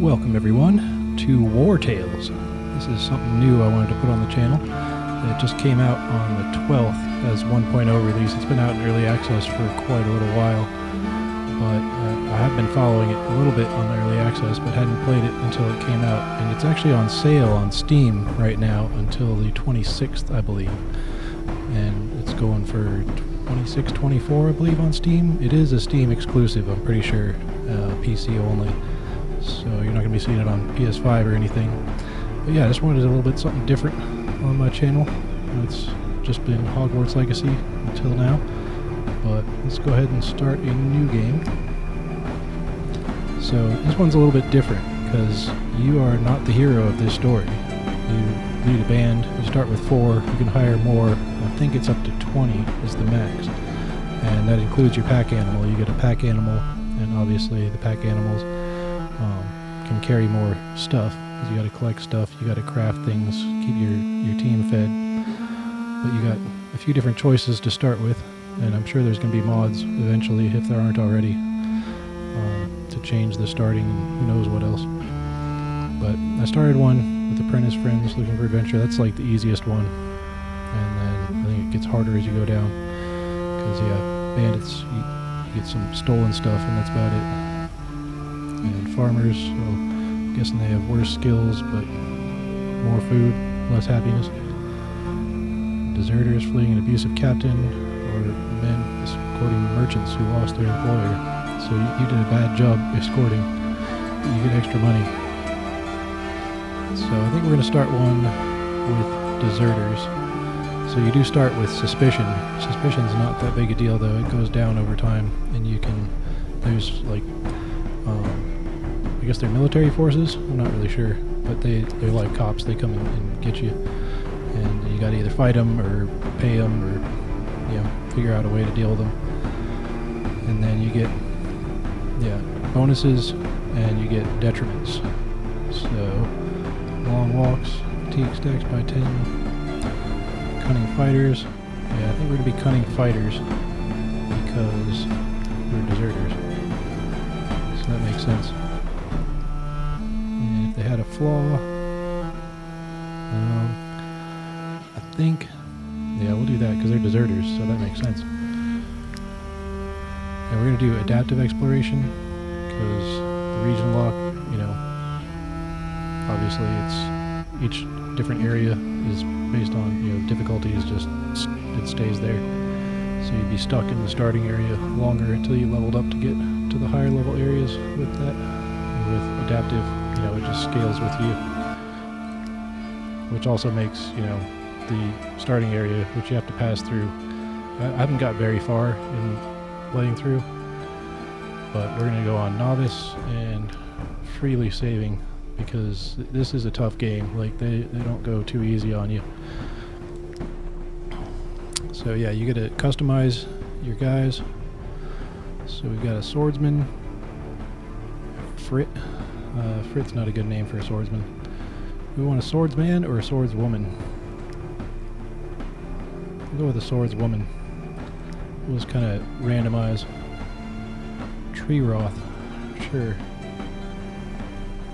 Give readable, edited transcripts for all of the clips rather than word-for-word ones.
Welcome everyone to Wartales. This is something new I wanted to put on the channel. It just came out on the 12th as 1.0 release. It's been out in early access for quite a little while, but I have been following it a little bit on the early access, but hadn't played it until it came out. And it's actually on sale on Steam right now until the 26th, I believe. And it's going for $26.24, I believe, on Steam. It is a Steam exclusive, I'm pretty sure, PC only. So you're not going to be seeing it on PS5 or anything. But yeah, I just wanted a little bit something different on my channel. It's just been Hogwarts Legacy until now. But let's go ahead and start a new game. So this one's a little bit different because you are not the hero of this story. You lead a band, you start with 4, you can hire more. I think it's up to 20 is the max. And that includes your pack animal. You get a pack animal, and obviously the pack animals can carry more stuff because you got to collect stuff, you got to craft things, keep your team fed. But you got a few different choices to start with, and I'm sure there's going to be mods eventually if there aren't already to change the starting and who knows what else. But I started one with apprentice friends looking for adventure. That's like the easiest one, and then I think it gets harder as you go down because yeah, bandits, you get some stolen stuff and that's about it. And farmers, so I'm guessing they have worse skills, but more food, less happiness. Deserters fleeing an abusive captain, or men escorting merchants who lost their employer. So you did a bad job escorting, you get extra money. So I think we're going to start one with deserters. So you do start with suspicion. Suspicion's not that big a deal though, it goes down over time, and you can, there's like, I guess they're military forces, I'm not really sure, but they're like cops, they come and get you, and you gotta either fight them or pay them or, you know, figure out a way to deal with them. And then you get, yeah, bonuses, and you get detriments. So, long walks, fatigue stacks by 10, cunning fighters. Yeah, I think we're gonna be cunning fighters because we're deserters. So that makes sense. And if they had a flaw, I think, yeah, we'll do that because they're deserters, so that makes sense. And we're going to do adaptive exploration because the region lock, you know, obviously it's each different area is based on, you know, difficulty is just, it stays there. So you'd be stuck in the starting area longer until you leveled up to get to the higher level areas with that. And with adaptive, you know, it just scales with you. Which also makes, you know, the starting area, which you have to pass through. I haven't got very far in playing through, but we're going to go on novice and freely saving because this is a tough game. Like, they don't go too easy on you. So yeah, you get to customize your guys. So we've got a swordsman, Frit. Frit's not a good name for a swordsman. We want a swordsman or a swordswoman? We'll go with a swordswoman. We'll just kind of randomize. Tree Roth, sure.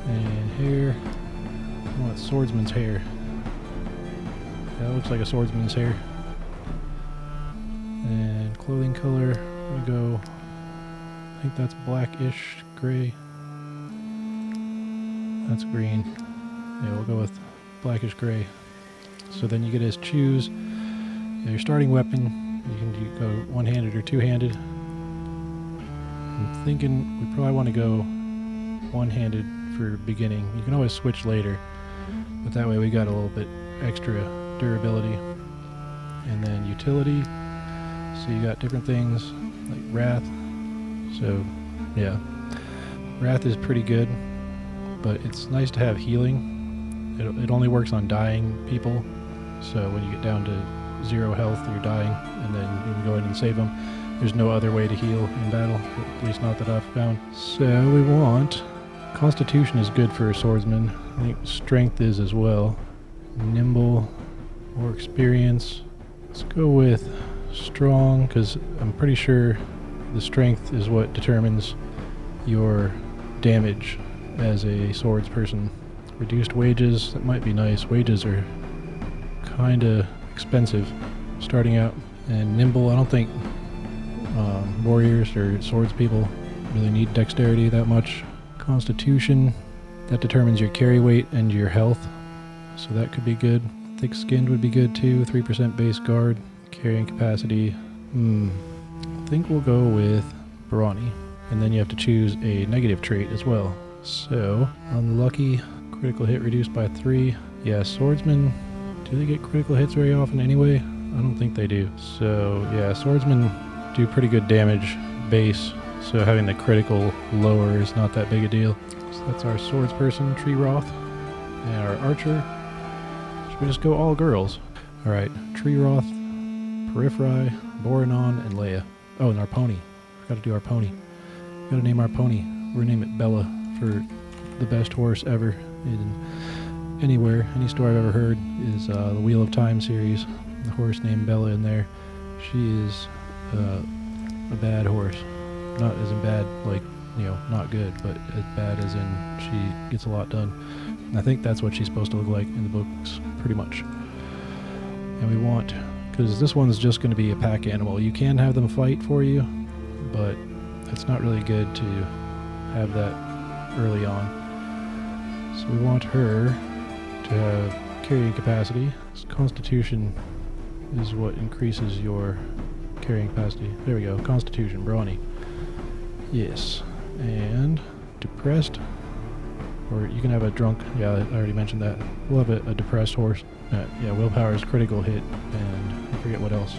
And hair. I want swordsman's hair. That looks like a swordsman's hair. And clothing color, I'm gonna go, I think that's blackish gray. That's green. Yeah, we'll go with blackish gray. So then you get to choose your starting weapon. You can go one-handed or two-handed. I'm thinking we probably want to go one-handed for beginning. You can always switch later, but that way we got a little bit extra durability. And then utility. So you got different things like Wrath. So yeah, Wrath is pretty good, but it's nice to have healing. It only works on dying people, so when you get down to 0 health, you're dying, and then you can go in and save them. There's no other way to heal in battle, at least not that I've found. So we want, Constitution is good for a swordsman. I think Strength is as well. Nimble, more experience. Let's go with Strong, because I'm pretty sure the Strength is what determines your damage as a swords person. Reduced wages, that might be nice. Wages are kinda expensive starting out. And nimble, I don't think warriors or swords people really need dexterity that much. Constitution, that determines your carry weight and your health, so that could be good. Thick skinned would be good too. 3% base guard, carrying capacity. I think we'll go with brawny, and then you have to choose a negative trait as well. So unlucky, critical hit reduced by 3. Yeah, swordsmen, do they get critical hits very often anyway? I don't think they do. So yeah, swordsmen do pretty good damage base, so having the critical lower is not that big a deal. So that's our swords person, Tree Roth, and our archer. Should we just go all girls? Alright, Tree Roth, Periphery, Boranon, and Leia. Oh, and our pony. Forgot to do our pony. Gotta name our pony. We're gonna name it Bella for the best horse ever in anywhere. Any story I've ever heard is the Wheel of Time series. The horse named Bella in there. She is a bad horse. Not as in bad, like, you know, not good, but as bad as in she gets a lot done. And I think that's what she's supposed to look like in the books, pretty much. And we want, because this one's just going to be a pack animal. You can have them fight for you, but it's not really good to have that early on. So we want her to have carrying capacity. Constitution is what increases your carrying capacity. There we go, Constitution, brawny. Yes, and depressed, or you can have a drunk. Yeah, I already mentioned that. We'll have a depressed horse. Yeah, willpower is critical hit, and I forget what else.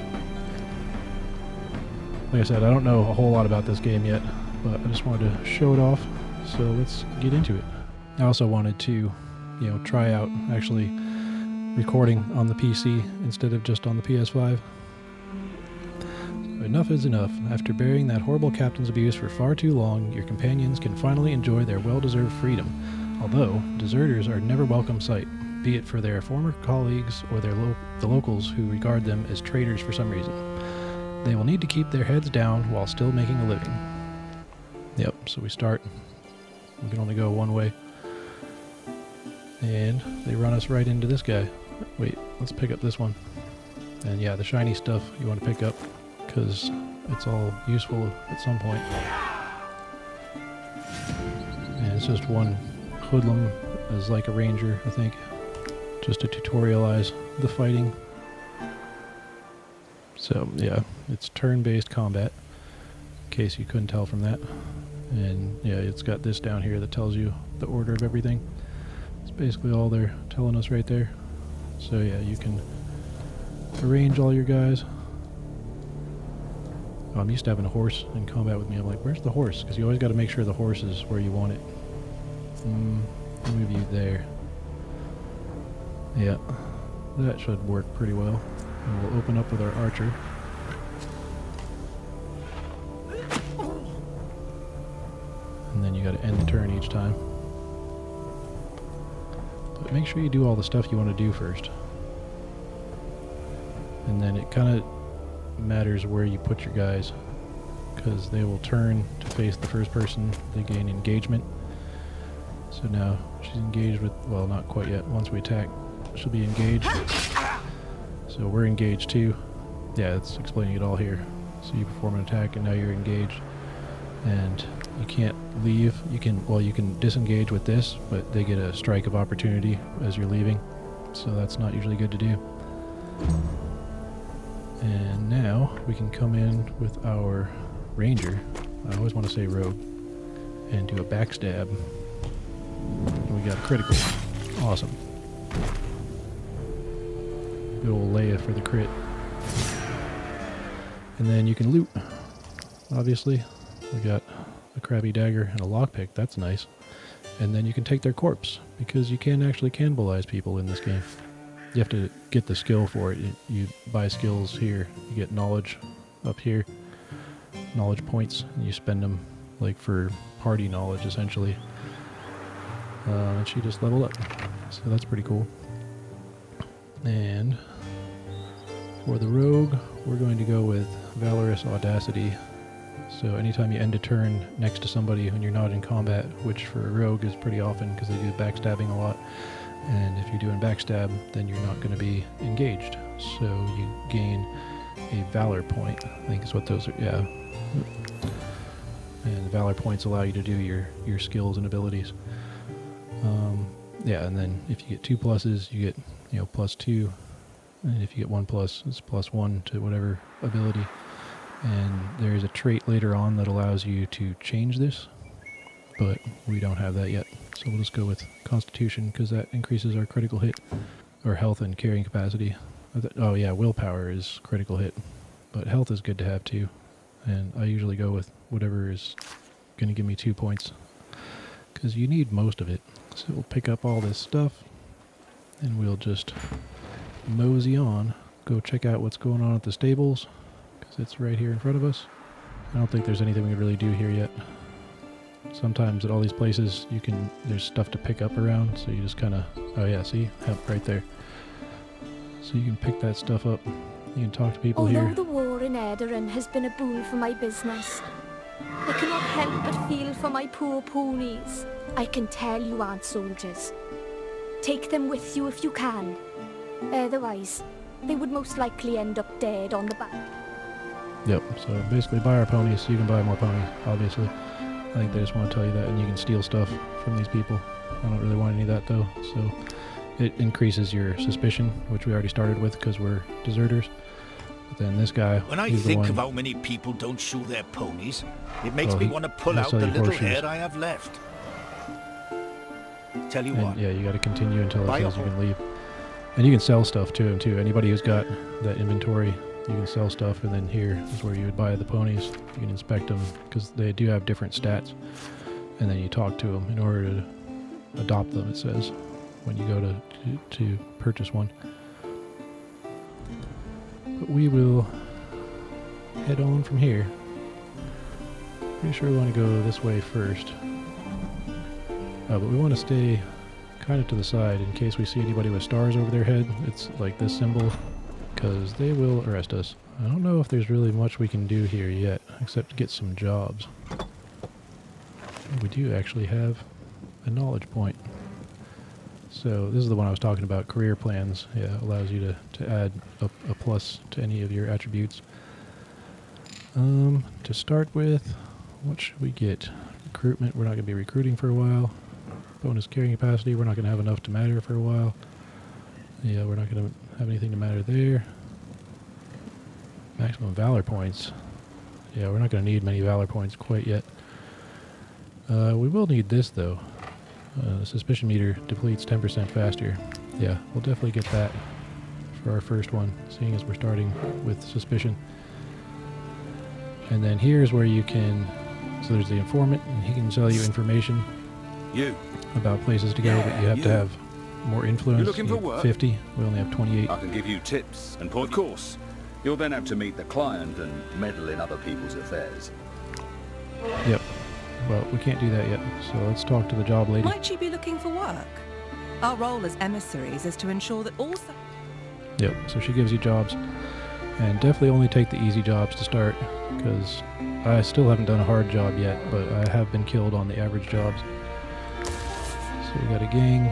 Like I said, I don't know a whole lot about this game yet, but I just wanted to show it off, so let's get into it. I also wanted to, you know, try out actually recording on the PC instead of just on the PS5. Enough is enough. After bearing that horrible captain's abuse for far too long, your companions can finally enjoy their well-deserved freedom. Although, deserters are never welcome sight, be it for their former colleagues or the locals who regard them as traitors for some reason. They will need to keep their heads down while still making a living. Yep, so we start. We can only go one way. And they run us right into this guy. Wait, let's pick up this one. And yeah, the shiny stuff you want to pick up, because it's all useful at some point. And it's just one hoodlum as like a ranger, I think, just to tutorialize the fighting. So yeah, it's turn-based combat, in case you couldn't tell from that. And yeah, it's got this down here that tells you the order of everything. It's basically all they're telling us right there. So yeah, you can arrange all your guys. Oh, I'm used to having a horse in combat with me. I'm like, where's the horse? Because you always got to make sure the horse is where you want it. Move you there. Yeah, that should work pretty well. And we'll open up with our archer. And then you got to end the turn each time. But make sure you do all the stuff you want to do first. And then it kind of matters where you put your guys, because they will turn to face the first person. They gain engagement. So now she's engaged with, well, not quite yet. Once we attack, she'll be engaged. So we're engaged too. Yeah, it's explaining it all here. So you perform an attack and now you're engaged. And you can't leave. You can disengage with this, but they get a strike of opportunity as you're leaving. So that's not usually good to do. And now we can come in with our ranger. I always want to say rogue. And do a backstab. And we got a critical. Awesome. Good old Leia for the crit. And then you can loot. Obviously. We got a crabby dagger and a lockpick. That's nice. And then you can take their corpse, because you can actually cannibalize people in this game. You have to get the skill for it. You buy skills here. You get knowledge up here. Knowledge points. And you spend them like for party knowledge, essentially. And she just leveled up. So that's pretty cool. And for the rogue, we're going to go with Valorous Audacity. So anytime you end a turn next to somebody when you're not in combat, which for a rogue is pretty often because they do backstabbing a lot, and if you're doing backstab, then you're not going to be engaged. So you gain a valor point, I think is what those are, yeah. And valor points allow you to do your skills and abilities. Yeah, and then if you get 2 pluses, you get, you know, +2. And if you get 1 plus, it's +1 to whatever ability. And there's a trait later on that allows you to change this, but we don't have that yet. So we'll just go with Constitution because that increases our critical hit, or health and carrying capacity. Oh yeah, willpower is critical hit, but health is good to have too. And I usually go with whatever is going to give me 2 points because you need most of it. So we'll pick up all this stuff and we'll just mosey on, go check out what's going on at the stables because it's right here in front of us. I don't think there's anything we can really do here yet. Sometimes at all these places there's stuff to pick up around, so you just kind of, oh yeah, see, hemp right there. So you can pick that stuff up. You can talk to people here. Although the war in Edarin has been a boon for my business, I cannot help but feel for my poor ponies. I can tell you aren't soldiers. Take them with you if you can. Otherwise, they would most likely end up dead on the back. Yep, so basically buy our ponies so you can buy more ponies, obviously. I think they just want to tell you that, and you can steal stuff from these people. I don't really want any of that though, so it increases your suspicion, which we already started with because we're deserters. But then this guy, when I think of how many people don't shoe their ponies, it makes me want to pull out the little hair I have left. Tell you what. Yeah, you got to continue until it says you can leave. And you can sell stuff to him too. Anybody who's got that inventory, you can sell stuff. And then here is where you would buy the ponies. You can inspect them because they do have different stats. And then you talk to them in order to adopt them, it says, when you go to purchase one. But we will head on from here. Pretty sure we want to go this way first. But we want to stay kind of to the side in case we see anybody with stars over their head. It's like this symbol, because they will arrest us. I don't know if there's really much we can do here yet, except get some jobs. We do actually have a knowledge point. So this is the one I was talking about, career plans. Yeah, allows you to add a plus to any of your attributes. To start with, what should we get? Recruitment, we're not going to be recruiting for a while. Bonus carrying capacity, we're not going to have enough to matter for a while. Yeah, we're not going to have anything to matter there. Maximum valor points. Yeah, we're not going to need many valor points quite yet. We will need this though. Suspicion meter depletes 10% faster. Yeah, we'll definitely get that for our first one, seeing as we're starting with suspicion. And then here's where you can, so there's the informant, and he can sell you information about places to go, but you have to have more influence. You looking for work? 50. We only have 28. I can give you tips and point. Of course, you'll then have to meet the client and meddle in other people's affairs. Yep. Well, we can't do that yet, so let's talk to the job lady. Might she be looking for work? Our role as emissaries is to ensure that all... Yep, so she gives you jobs. And definitely only take the easy jobs to start, because I still haven't done a hard job yet, but I have been killed on the average jobs. So we got a gang,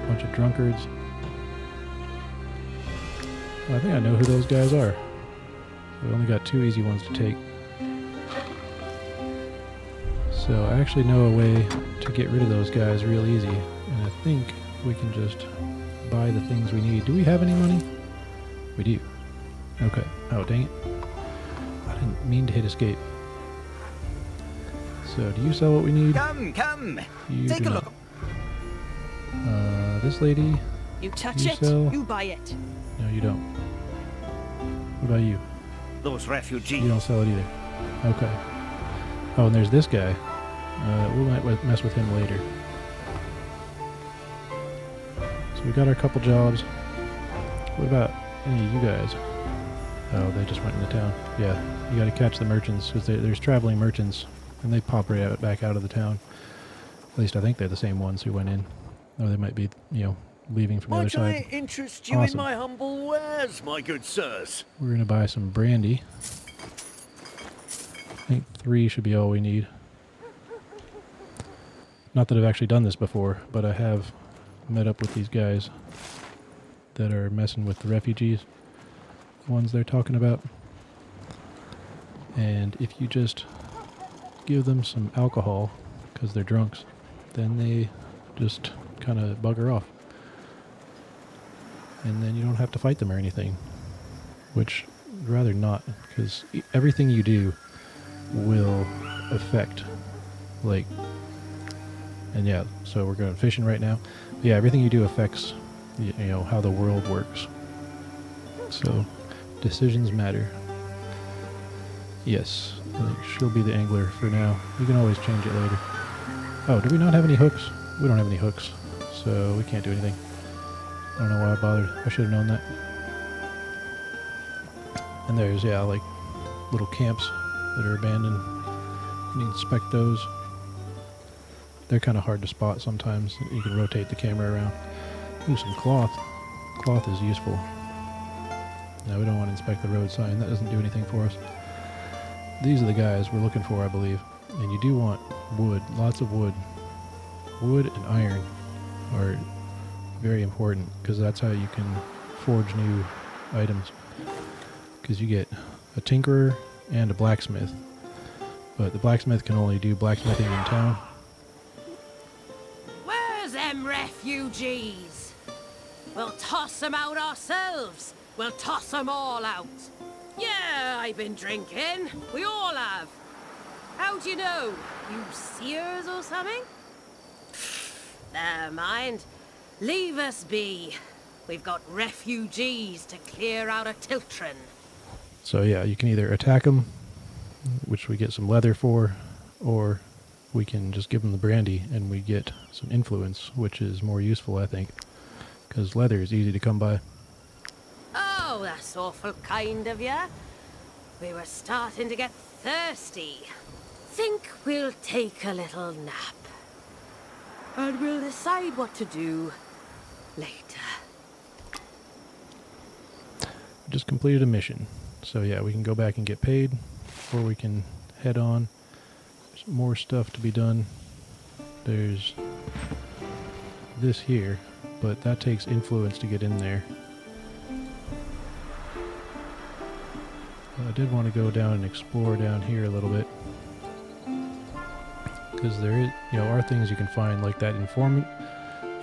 bunch of drunkards. I think I know who those guys are. We only got 2 easy ones to take. So I actually know a way to get rid of those guys real easy, and I think we can just buy the things we need. Do we have any money? We do. Okay. Oh, dang it. I didn't mean to hit escape. So, do you sell what we need? Come. You Take do a not. look. This lady, You touch You it, sell? you buy it. no, you don't. What about you? Those refugees. You don't sell it either. Okay. Oh, and there's this guy. We might mess with him later. So we got our couple jobs. What about any of you guys? Oh, they just went into town. Yeah, you got to catch the merchants, because there's traveling merchants, and they pop right back out of the town. At least I think they're the same ones who went in. Or they might be, leaving from the other side. Might I interest you Awesome. in my humble wares, my good sirs? We're going to buy some brandy. 3 should be all we need. Not that I've actually done this before, but I have met up with these guys that are messing with the refugees, the ones they're talking about. And if you just give them some alcohol, because they're drunks, then they just kind of bugger off. And then you don't have to fight them or anything, which I'd rather not, because everything you do will affect, like, and yeah, so we're going fishing right now. But yeah, everything you do affects, you know, how the world works. So, decisions matter. Yes, she'll be the angler for now. We can always change it later. Oh, do we not have any hooks? We don't have any hooks, so we can't do anything. I don't know why I bothered. I should have known that. And there's, yeah, like little camps that are abandoned. You can inspect those. They're kind of hard to spot sometimes. You can rotate the camera around. Ooh, some cloth. Cloth is useful. No, we don't want to inspect the road sign. That doesn't do anything for us. These are the guys we're looking for, I believe. And you do want wood. Lots of wood. Wood and iron are very important, because that's how you can forge new items. Because you get a tinkerer and a blacksmith. But the blacksmith can only do blacksmithing in town. Where's them refugees? We'll toss them out ourselves. We'll toss them all out. Yeah, I've been drinking. We all have. How do you know? You seers or something? Never mind. Leave us be. We've got refugees to clear out of Tiltrin. So yeah, you can either attack them, which we get some leather for, or we can just give them the brandy and we get some influence, which is more useful, I think, because leather is easy to come by. Oh, that's awful kind of you. We were starting to get thirsty. Think we'll take a little nap. And we'll decide what to do later. Just completed a mission. So yeah, we can go back and get paid, or we can head on. There's more stuff to be done. There's this here, but that takes influence to get in there. I did want to go down and explore down here a little bit, because there is, you know, are things you can find, like that informant.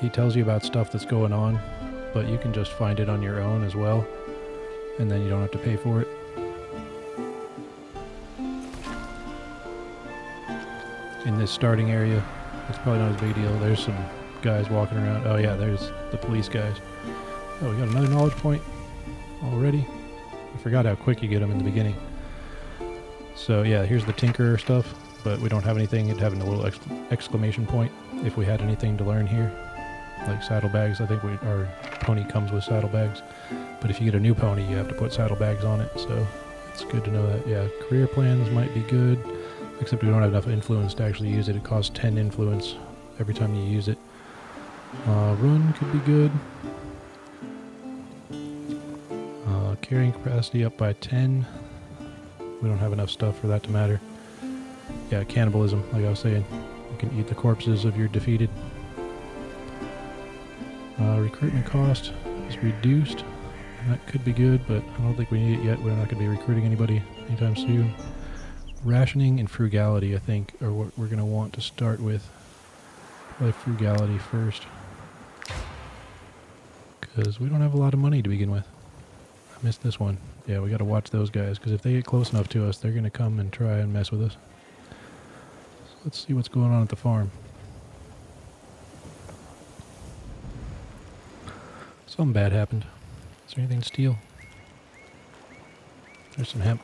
He tells you about stuff that's going on, but you can just find it on your own as well, and then you don't have to pay for it. In this starting area, it's probably not as big a deal. There's some guys walking around. Oh yeah, there's the police guys. Oh, we got another knowledge point already. I forgot how quick you get them in the beginning. So yeah, here's the tinkerer stuff, but we don't have anything. It'd have a little exclamation point if we had anything to learn here, like saddlebags. I think our pony comes with saddlebags, but if you get a new pony, you have to put saddlebags on it. So it's good to know that. Yeah, career plans might be good, except we don't have enough influence to actually use it. It costs 10 influence every time you use it. Run could be good. Carrying capacity up by 10. We don't have enough stuff for that to matter. Yeah, cannibalism, like I was saying. You can eat the corpses of your defeated. Recruitment cost is reduced. That could be good, but I don't think we need it yet. We're not going to be recruiting anybody anytime soon. Rationing and frugality, I think, are what we're going to want to start with. Probably frugality first, because we don't have a lot of money to begin with. I missed this one. Yeah, we got to watch those guys, because if they get close enough to us, they're going to come and try and mess with us. So let's see what's going on at the farm. Something bad happened. Is there anything to steal? There's some hemp.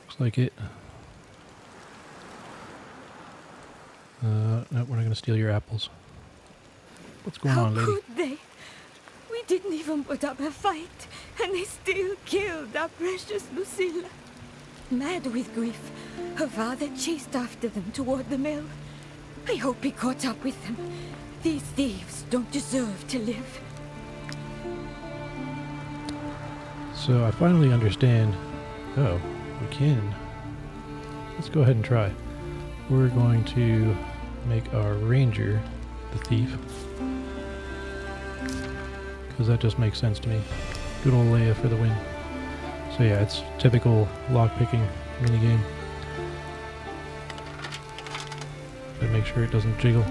Looks like it. No, we're not going to steal your apples. What's going on, lady? How could they? We didn't even put up a fight, and they still killed our precious Lucilla. Mad with grief, her father chased after them toward the mill. I hope he caught up with them. These thieves don't deserve to live. So I finally understand. Oh, we can let's go ahead and try. We're going to make our ranger the thief, because that just makes sense to me. Good old Leia for the win. So yeah, it's typical lockpicking minigame. Gotta make sure it doesn't jiggle.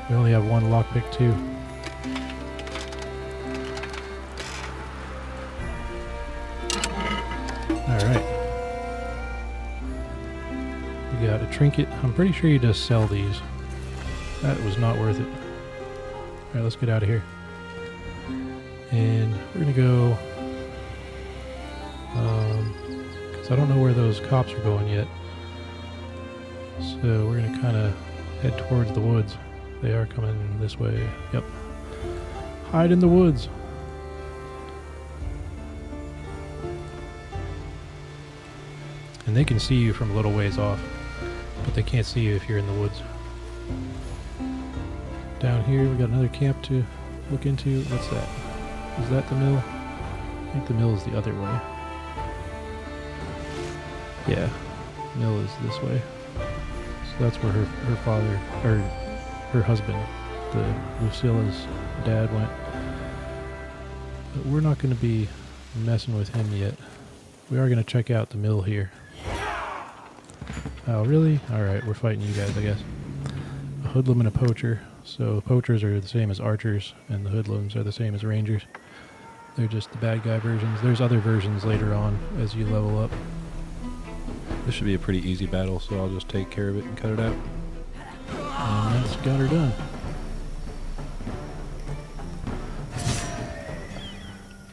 We only have one lockpick too. Alright. We got a trinket. I'm pretty sure you just sell these. That was not worth it. Alright, let's get out of here. And we're gonna go... because I don't know where those cops are going yet. So we're gonna kind of head towards the woods. They are coming this way. Yep. Hide in the woods. And they can see you from a little ways off, but they can't see you if you're in the woods. Down here we got another camp to look into. What's that? Is that the mill? I think the mill is the other way. Yeah, mill is this way. So that's where her father, or her husband, Lucilla's dad went. But we're not going to be messing with him yet. We are going to check out the mill here. Oh, really? Alright, we're fighting you guys, I guess. A hoodlum and a poacher. So poachers are the same as archers, and the hoodlums are the same as rangers. They're just the bad guy versions. There's other versions later on as you level up. This should be a pretty easy battle, so I'll just take care of it and cut it out. And that's got her done.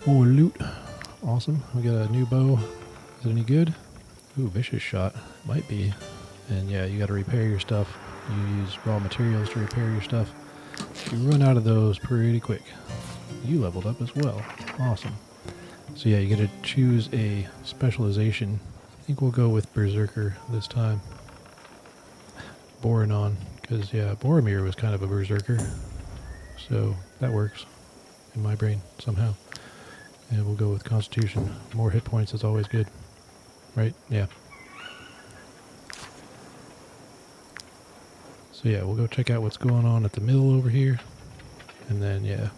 More loot. Awesome. We got a new bow. Is it any good? Ooh, vicious shot. Might be. And yeah, you gotta repair your stuff. You use raw materials to repair your stuff. You run out of those pretty quick. You leveled up as well. Awesome. So yeah, you gotta choose a specialization. I think we'll go with Berserker this time. Boranon, because yeah, Boromir was kind of a Berserker. So that works in my brain somehow. And we'll go with Constitution. More hit points is always good. Right? Yeah. So yeah, we'll go check out what's going on at the mill over here. And then, yeah.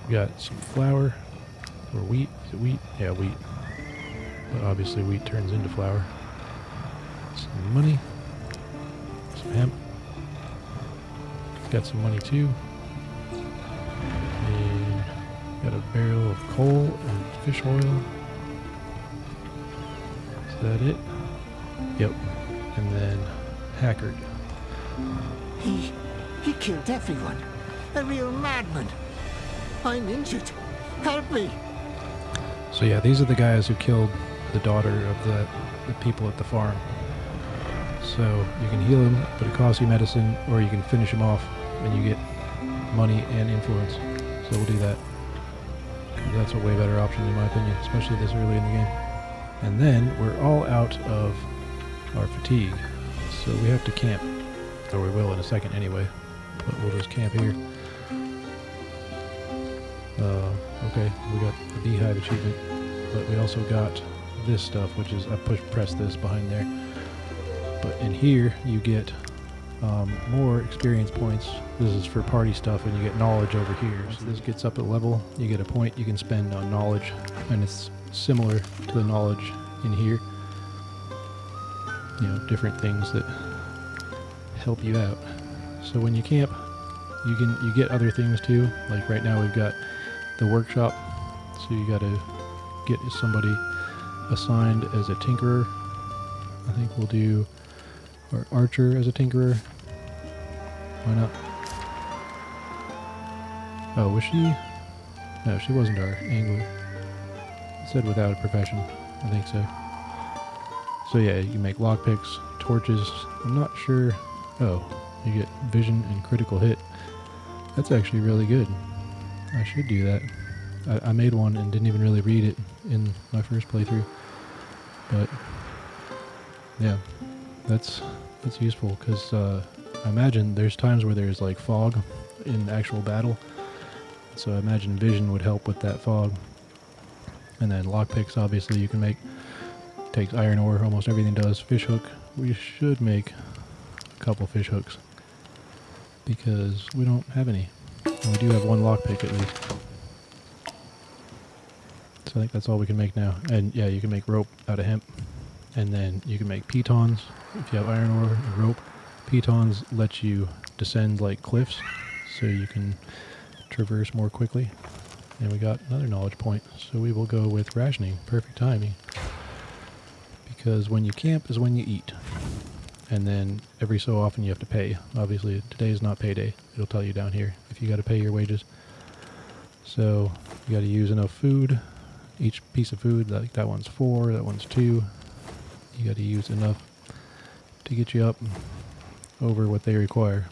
We got some flour. Or wheat. Is it wheat? Yeah, wheat. But obviously wheat turns into flour. Some money. Some hemp. Got some money too. And got a barrel of coal and fish oil. Is that it? Yep. And then Hackard. He killed everyone. A real madman. I'm injured. Help me. So yeah, these are the guys who killed the daughter of the people at the farm. So you can heal him, but it costs you medicine, or you can finish him off and you get money and influence. So we'll do that. That's a way better option in my opinion, especially this early in the game. And then we're all out of our fatigue, so we have to camp. Or we will in a second anyway, but we'll just camp here. Okay, we got the beehive achievement, but we also got this stuff, which is I press this behind there. But in here you get more experience points. This is for party stuff, and you get knowledge over here. So this gets up a level, you get a point you can spend on knowledge, and it's similar to the knowledge in here. You know, different things that help you out. So when you camp, you get other things too. Like right now we've got the workshop, so you got to get somebody assigned as a tinkerer. I think we'll do our archer as a tinkerer. Why not? Oh, was she? No, she wasn't our angler. It said without a profession. I think so. So yeah, you make lockpicks, torches. I'm not sure. Oh, you get vision and critical hit. That's actually really good. I should do that. I made one and didn't even really read it in my first playthrough. But yeah, that's useful, because I imagine there's times where there's like fog in actual battle. So I imagine vision would help with that fog. And then lockpicks, obviously, you can make. Takes iron ore, almost everything does. Fish hook, we should make a couple fish hooks because we don't have any. And we do have one lockpick at least. So I think that's all we can make now. And yeah, you can make rope out of hemp. And then you can make pitons if you have iron ore and rope. Pitons let you descend like cliffs, so you can traverse more quickly. And we got another knowledge point, so we will go with rationing. Perfect timing. Because when you camp is when you eat. And then every so often you have to pay. Obviously today is not payday. It'll tell you down here if you got to pay your wages. So you got to use enough food. Each piece of food, like that one's 4, that one's 2. You got to use enough to get you up over what they require.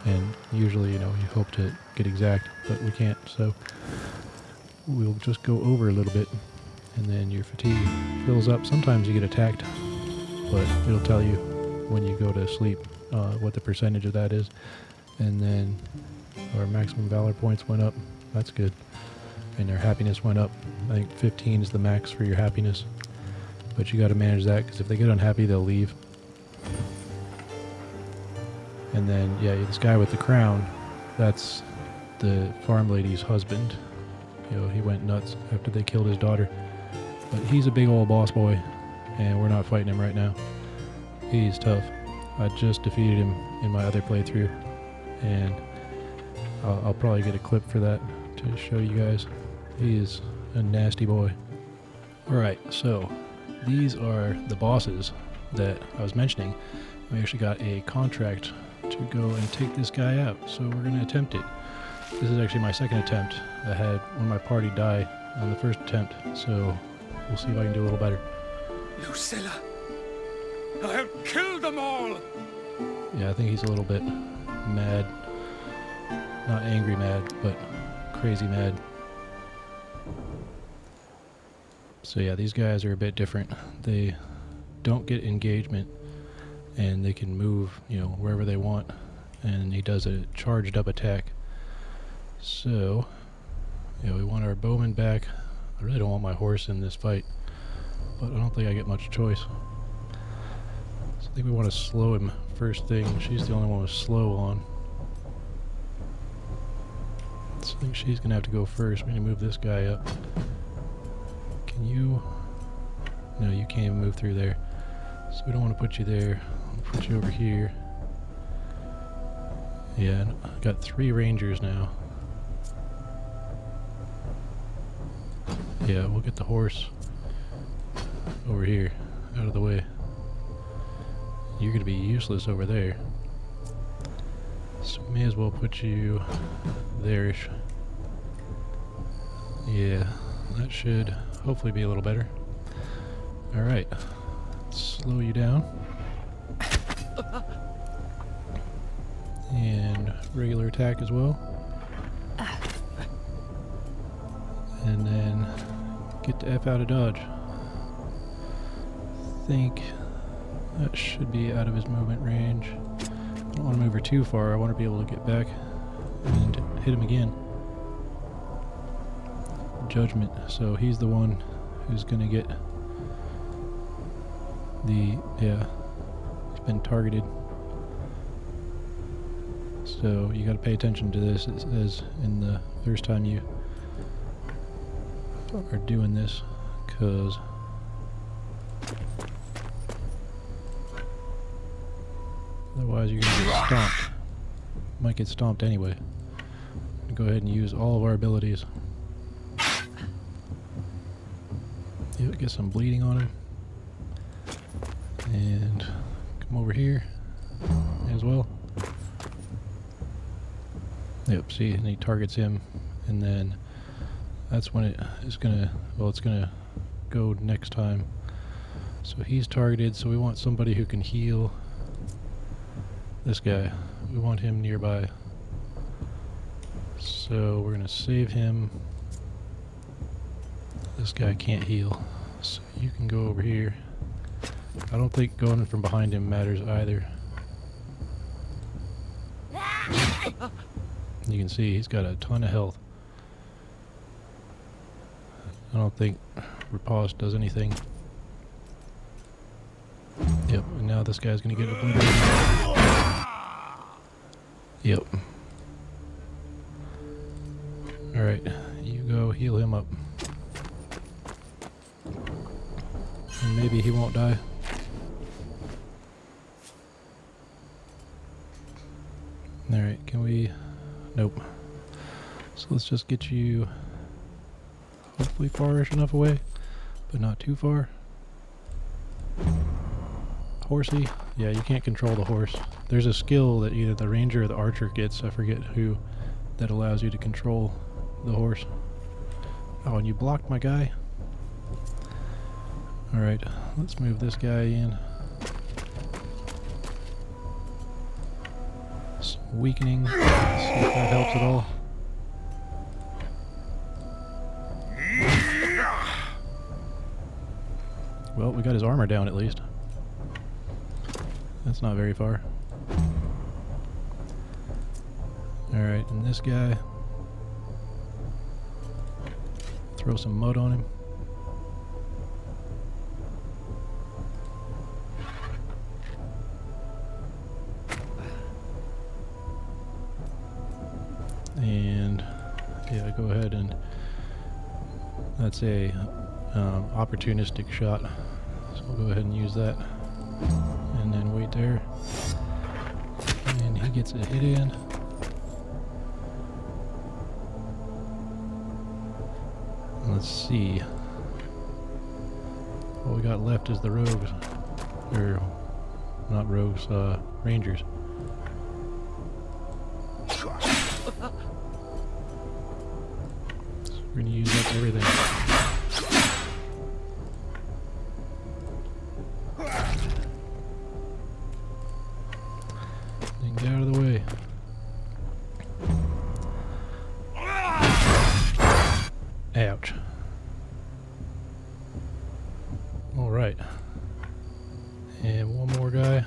And usually, you hope to get exact, but we can't. So we'll just go over a little bit. And then your fatigue fills up. Sometimes you get attacked, but it'll tell you when you go to sleep what the percentage of that is. And then our maximum valor points went up. That's good. And our happiness went up. I think 15 is the max for your happiness. But you got to manage that, because if they get unhappy, they'll leave. And then, yeah, this guy with the crown, that's the farm lady's husband. He went nuts after they killed his daughter. But he's a big old boss boy, and we're not fighting him right now. He's tough. I just defeated him in my other playthrough, and I'll probably get a clip for that to show you guys. He is a nasty boy. Alright, so these are the bosses that I was mentioning. We actually got a contract to go and take this guy out, so we're going to attempt it. This is actually my second attempt. I had one of my party die on the first attempt, so we'll see if I can do a little better. Lucilla! I have killed them all! Yeah, I think he's a little bit mad. Not angry mad, but crazy mad. So yeah, these guys are a bit different. They don't get engagement, and they can move, wherever they want. And he does a charged up attack. So, we want our bowman back. I really don't want my horse in this fight, but I don't think I get much choice. So I think we want to slow him first thing. She's the only one with slow on. So I think she's going to have to go first. We're going to move this guy up. Can you... No, you can't even move through there. So we don't want to put you there. We'll put you over here. Yeah, I've got 3 rangers now. Yeah, we'll get the horse over here, out of the way. You're going to be useless over there. So may as well put you there-ish. Yeah, that should hopefully be a little better. Alright, slow you down. And regular attack as well. And then get the F out of dodge. I think that should be out of his movement range. I don't want to move her too far. I want to be able to get back and hit him again. Judgment. So he's the one who's going to get the... Yeah, he's been targeted. So you got to pay attention to this. It says in the first time you are doing this, because otherwise you're going to get stomped. Might get stomped anyway. Go ahead and use all of our abilities. Yep, get some bleeding on him. And come over here as well. Yep, see, and he targets him, and then that's when it is gonna, it's gonna go next time. So he's targeted, so we want somebody who can heal this guy. We want him nearby. So we're gonna save him. This guy can't heal, so you can go over here. I don't think going from behind him matters either. You can see he's got a ton of health. I don't think riposte does anything. Yep, and now this guy's gonna get obliterated. Yep. Alright, you go heal him up. And maybe he won't die. Alright, can we... Nope. So let's just get you hopefully farish enough away, but not too far. Horsey? Yeah, you can't control the horse. There's a skill that either the ranger or the archer gets, I forget who, that allows you to control the horse. Oh, and you blocked my guy? Alright, let's move this guy in. Some weakening. See if that helps at all. Well, we got his armor down at least. That's not very far. Alright, and this guy. Throw some mud on him. And yeah, go ahead and that's a opportunistic shot. So we'll go ahead and use that. And then wait there. And he gets a hit in. Let's see. All we got left is the rogues. Or, not rogues, rangers. So we're gonna use up everything. Then get out of the way. Ouch. Alright. And one more guy.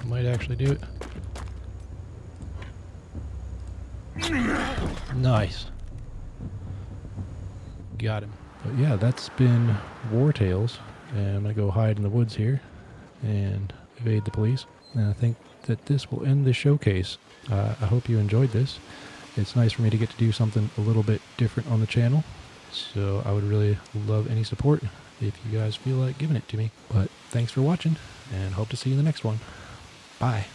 Might actually do it. Nice. Got him. But yeah, that's been Wartales. And I'm going to go hide in the woods here and evade the police. And I think that this will end the showcase. I hope you enjoyed this. It's nice for me to get to do something a little bit different on the channel. So I would really love any support if you guys feel like giving it to me. But thanks for watching and hope to see you in the next one. Bye.